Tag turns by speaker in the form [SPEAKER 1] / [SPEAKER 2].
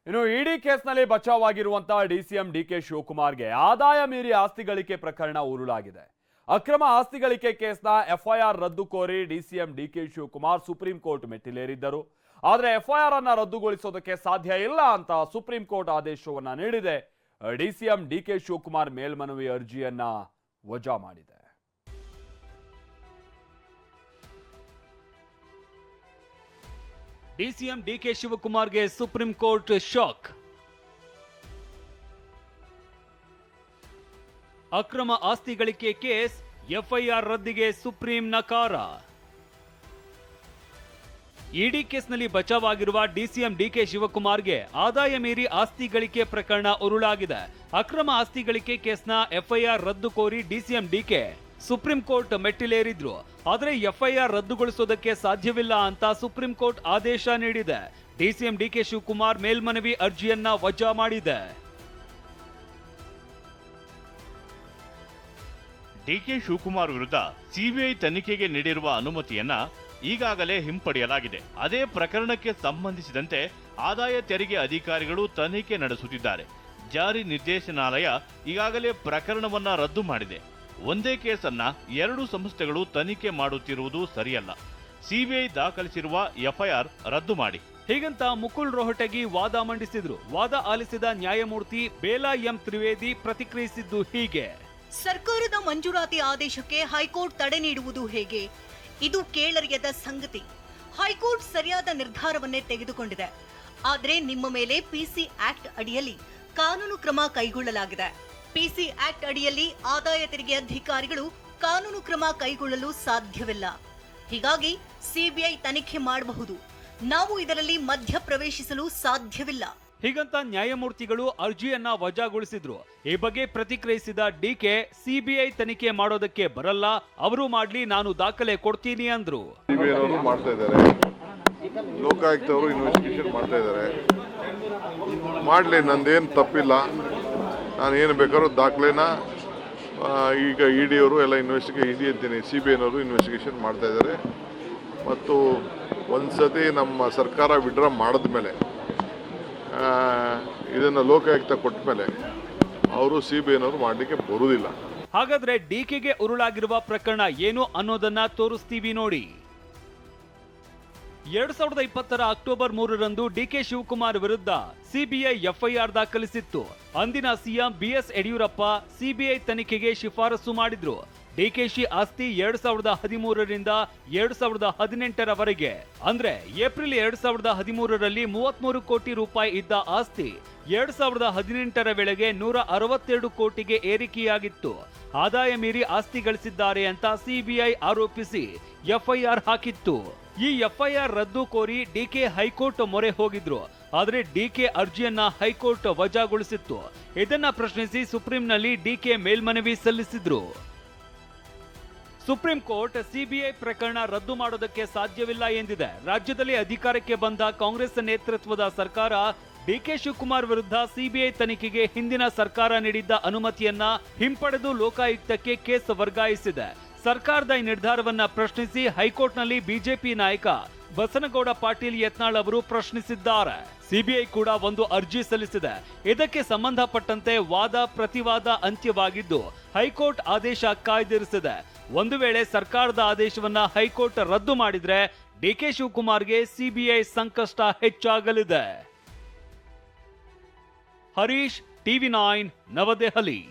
[SPEAKER 1] ಇನ್ನು ಇಡಿ ಕೇಸ್ನಲ್ಲಿ ಬಚಾವಾಗಿರುವಂತಹ DCM DK ಶಿವಕುಮಾರ್ಗೆ ಆದಾಯ ಮೀರಿ ಆಸ್ತಿ ಗಳಿಕೆ ಪ್ರಕರಣ ಉರುಳಾಗಿದೆ. ಅಕ್ರಮ ಆಸ್ತಿ ಗಳಿಕೆ ಕೇಸ್ನ ಎಫ್ಐಆರ್ ರದ್ದು ಕೋರಿ DCM DK Shivakumar supreme court ಮೆಟ್ಟಿಲೇರಿದ್ದರು. ಆದರೆ ಎಫ್ಐಆರ್ ಅನ್ನ ರದ್ದುಗೊಳಿಸೋದಕ್ಕೆ ಸಾಧ್ಯ ಇಲ್ಲ ಅಂತ ಸುಪ್ರೀಂ ಕೋರ್ಟ್ ಆದೇಶವನ್ನ ನೀಡಿದೆ. ಡಿಸಿಎಂ ಡಿಕೆ ಶಿವಕುಮಾರ್ ಮೇಲ್ಮನವಿ ಅರ್ಜಿಯನ್ನ ವಜಾ ಮಾಡಿದೆ.
[SPEAKER 2] ಡಿಸಿಎಂ ಡಿಕೆ ಶಿವಕುಮಾರ್ಗೆ ಸುಪ್ರೀಂ ಕೋರ್ಟ್ ಶಾಕ್. ಅಕ್ರಮ ಆಸ್ತಿ ಗಳಿಕೆ ಕೇಸ್ ಎಫ್ಐಆರ್ ರದ್ದಿಗೆ ಸುಪ್ರೀಂ ನಕಾರ. ಇಡಿ ಕೇಸ್ನಲ್ಲಿ ಬಚಾವಾಗಿರುವ ಡಿಸಿಎಂ ಡಿಕೆ ಶಿವಕುಮಾರ್ಗೆ ಆದಾಯ ಮೀರಿ ಆಸ್ತಿ ಗಳಿಕೆ ಪ್ರಕರಣ ಉರುಳಾಗಿದೆ. ಅಕ್ರಮ ಆಸ್ತಿ ಗಳಿಕೆ ಕೇಸ್ನ ಎಫ್ಐಆರ್ ರದ್ದು ಕೋರಿ ಡಿಸಿಎಂ ಡಿಕೆ ಸುಪ್ರೀಂ ಕೋರ್ಟ್ ಮೆಟ್ಟಿಲೇರಿದ್ರು. ಆದರೆ ಎಫ್ಐಆರ್ ರದ್ದುಗೊಳಿಸೋದಕ್ಕೆ ಸಾಧ್ಯವಿಲ್ಲ ಅಂತ ಸುಪ್ರೀಂ ಕೋರ್ಟ್ ಆದೇಶ ನೀಡಿದೆ. ಡಿಸಿಎಂ ಡಿಕೆ ಶಿವಕುಮಾರ್ ಮೇಲ್ಮನವಿ ಅರ್ಜಿಯನ್ನ ವಜಾ ಮಾಡಿದೆ.
[SPEAKER 3] ಡಿಕೆ ಶಿವಕುಮಾರ್ ವಿರುದ್ಧ ಸಿಬಿಐ ತನಿಖೆಗೆ ನೀಡಿರುವ ಅನುಮತಿಯನ್ನ ಈಗಾಗಲೇ ಹಿಂಪಡೆಯಲಾಗಿದೆ. ಅದೇ ಪ್ರಕರಣಕ್ಕೆ ಸಂಬಂಧಿಸಿದಂತೆ ಆದಾಯ ತೆರಿಗೆ ಅಧಿಕಾರಿಗಳು ತನಿಖೆ ನಡೆಸುತ್ತಿದ್ದಾರೆ. ಜಾರಿ ನಿರ್ದೇಶನಾಲಯ ಈಗಾಗಲೇ ಪ್ರಕರಣವನ್ನ ರದ್ದು ಮಾಡಿದೆ. ಒಂದೇ ಕೇಸನ್ನ ಎರಡು ಸಂಸ್ಥೆಗಳು ತನಿಖೆ ಮಾಡುತ್ತಿರುವುದು ಸರಿಯಲ್ಲ. ಸಿಬಿಐ ದಾಖಲಿಸಿರುವ ಎಫ್ಐಆರ್ ರದ್ದು ಮಾಡಿ.
[SPEAKER 2] ಹೀಗಂತ ಮುಕುಲ್ ರೋಹಟಗಿ ವಾದ ಮಂಡಿಸಿದ್ರು. ವಾದ ಆಲಿಸಿದ ನ್ಯಾಯಮೂರ್ತಿ ಬೇಲಾ ಎಂ ತ್ರಿವೇದಿ ಪ್ರತಿಕ್ರಿಯಿಸಿದ್ದು ಹೀಗೆ:
[SPEAKER 4] ಸರ್ಕಾರದ ಮಂಜೂರಾತಿ ಆದೇಶಕ್ಕೆ ಹೈಕೋರ್ಟ್ ತಡೆ ನೀಡುವುದು ಹೇಗೆ? ಇದು ಕೇಳರಿಯದ ಸಂಗತಿ. ಹೈಕೋರ್ಟ್ ಸರಿಯಾದ ನಿರ್ಧಾರವನ್ನೇ ತೆಗೆದುಕೊಂಡಿದೆ. ಆದರೆ ನಿಮ್ಮ ಮೇಲೆ ಪಿಸಿ ಆಕ್ಟ್ ಅಡಿಯಲ್ಲಿ ಕಾನೂನು ಕ್ರಮ ಕೈಗೊಳ್ಳಲಾಗಿದೆ. ಪಿಸಿ ಆಕ್ಟ್ ಅಡಿಯಲ್ಲಿ ಆದಾಯ ತೆರಿಗೆ ಅಧಿಕಾರಿಗಳು ಕಾನೂನು ಕ್ರಮ ಕೈಗೊಳ್ಳಲು ಸಾಧ್ಯವಿಲ್ಲ. ಹೀಗಾಗಿ ಸಿಬಿಐ ತನಿಖೆ ಮಾಡಬಹುದು. ನಾವು ಇದರಲ್ಲಿ ಮಧ್ಯ ಪ್ರವೇಶಿಸಲು ಸಾಧ್ಯವಿಲ್ಲ.
[SPEAKER 2] ಹೀಗಂತ ನ್ಯಾಯಮೂರ್ತಿಗಳು ಅರ್ಜಿಯನ್ನ ವಜಾಗೊಳಿಸಿದ್ರು. ಈ ಬಗ್ಗೆ ಪ್ರತಿಕ್ರಿಯಿಸಿದ ಡಿಕೆ, ಸಿಬಿಐ ತನಿಖೆ ಮಾಡೋದಕ್ಕೆ ಬರಲ್ಲ, ಅವರು ಮಾಡ್ಲಿ, ನಾನು ದಾಖಲೆ ಕೊಡ್ತೀನಿ ಅಂದ್ರು.
[SPEAKER 5] ಮಾಡ್ತಾ ಇದ್ದಾರೆ, ಲೋಕಾಯುಕ್ತ ಅವರು ಇನ್ವೆಸ್ಟಿಗೇಷನ್ ಮಾಡ್ತಾ ಇದ್ದಾರೆ. ಮಾಡ್ಲಿ, ನಂದೇನು ತಪ್ಪಿಲ್ಲ. ನಾನು ಏನು ಬೇಕಾದ್ರೂ ದಾಖಲೆನ ಈಗ ಇಡಿ ಅವರು ಎಲ್ಲ ಸಿಬಿಐನವರು ಇನ್ವೆಸ್ಟಿಗೇಷನ್ ಮಾಡ್ತಾ ಇದ್ದಾರೆ. ಮತ್ತು ಒಂದ್ಸತಿ ನಮ್ಮ ಸರ್ಕಾರ ವಿಡ್ರಾ ಮಾಡಿದ ಮೇಲೆ ಇದನ್ನು ಲೋಕಾಯುಕ್ತ ಕೊಟ್ಟ ಮೇಲೆ ಅವರು ಸಿಬಿಐನವರು ಮಾಡಲಿಕ್ಕೆ ಬರುವುದಿಲ್ಲ.
[SPEAKER 2] ಹಾಗಾದ್ರೆ ಡಿಕೆಗೆ ಉರುಳಾಗಿರುವ ಪ್ರಕರಣ ಏನು ಅನ್ನೋದನ್ನ ತೋರಿಸ್ತೀವಿ ನೋಡಿ. 2020 ಅಕ್ಟೋಬರ್ 3ರಂದು ಡಿಕೆ ಶಿವಕುಮಾರ್ ವಿರುದ್ಧ ಸಿಬಿಐ ಎಫ್ಐಆರ್ ದಾಖಲಿಸಿತ್ತು. ಅಂದಿನ ಸಿಎಂ ಬಿಎಸ್ ಯಡಿಯೂರಪ್ಪ ಸಿಬಿಐ ತನಿಖೆಗೆ ಶಿಫಾರಸು ಮಾಡಿದ್ರು. ಡಿಕೆಶಿ ಆಸ್ತಿ 2013ರಿಂದ 2018ರವರೆಗೆ, ಅಂದ್ರೆ ಏಪ್ರಿಲ್ 2013ರಲ್ಲಿ 33 ಕೋಟಿ ರೂಪಾಯಿ ಇದ್ದ ಆಸ್ತಿ 2018ರ ವೇಳೆಗೆ 162 ಕೋಟಿಗೆ ಏರಿಕೆಯಾಗಿತ್ತು. ಆದಾಯ ಮೀರಿ ಆಸ್ತಿ ಗಳಿಸಿದ್ದಾರೆ ಅಂತ ಸಿಬಿಐ ಆರೋಪಿಸಿ ಎಫ್ಐಆರ್ ಹಾಕಿತ್ತು. ಈ ಎಫ್ಐಆರ್ ರದ್ದು ಕೋರಿ ಡಿಕೆ ಹೈಕೋರ್ಟ್ ಮೊರೆ ಹೋಗಿದ್ರು. ಆದರೆ ಡಿಕೆ ಅರ್ಜಿಯನ್ನ ಹೈಕೋರ್ಟ್ ವಜಾಗೊಳಿಸಿತ್ತು. ಇದನ್ನ ಪ್ರಶ್ನಿಸಿ ಸುಪ್ರೀಂನಲ್ಲಿ ಡಿಕೆ ಮೇಲ್ಮನವಿ ಸಲ್ಲಿಸಿದ್ರು. ಸುಪ್ರೀಂ ಕೋರ್ಟ್ ಸಿಬಿಐ ಪ್ರಕರಣ ರದ್ದು ಮಾಡೋದಕ್ಕೆ ಸಾಧ್ಯವಿಲ್ಲ ಎಂದಿದೆ. ರಾಜ್ಯದಲ್ಲಿ ಅಧಿಕಾರಕ್ಕೆ ಬಂದ ಕಾಂಗ್ರೆಸ್ ನೇತೃತ್ವದ ಸರ್ಕಾರ ಡಿಕೆ ಶಿವಕುಮಾರ್ ವಿರುದ್ಧ ಸಿಬಿಐ ತನಿಖೆಗೆ ಹಿಂದಿನ ಸರ್ಕಾರ ನೀಡಿದ್ದ ಅನುಮತಿಯನ್ನ ಹಿಂಪಡೆದು ಲೋಕಾಯುಕ್ತಕ್ಕೆ ಕೇಸ್ ವರ್ಗಾಯಿಸಿದೆ. ಸರ್ಕಾರದ ಈ ನಿರ್ಧಾರವನ್ನ ಪ್ರಶ್ನಿಸಿ ಹೈಕೋರ್ಟ್ನಲ್ಲಿ ಬಿಜೆಪಿ ನಾಯಕ ಬಸನಗೌಡ ಪಾಟೀಲ್ ಯತ್ನಾಳ್ ಅವರು ಪ್ರಶ್ನಿಸಿದ್ದಾರೆ. ಸಿಬಿಐ ಕೂಡ ಒಂದು ಅರ್ಜಿ ಸಲ್ಲಿಸಿದೆ. ಇದಕ್ಕೆ ಸಂಬಂಧಪಟ್ಟಂತೆ ವಾದ ಪ್ರತಿವಾದ ಅಂತ್ಯವಾಗಿದ್ದು ಹೈಕೋರ್ಟ್ ಆದೇಶ ಕಾಯ್ದಿರಿಸಿದೆ. ಒಂದು ವೇಳೆ ಸರ್ಕಾರದ ಆದೇಶವನ್ನ ಹೈಕೋರ್ಟ್ ರದ್ದು ಮಾಡಿದ್ರೆ ಡಿಕೆ ಶಿವಕುಮಾರ್ಗೆ ಸಿಬಿಐ ಸಂಕಷ್ಟ ಹೆಚ್ಚಾಗಲಿದೆ. ಹರೀಶ್, ಟಿವಿ9, ನವದೆಹಲಿ.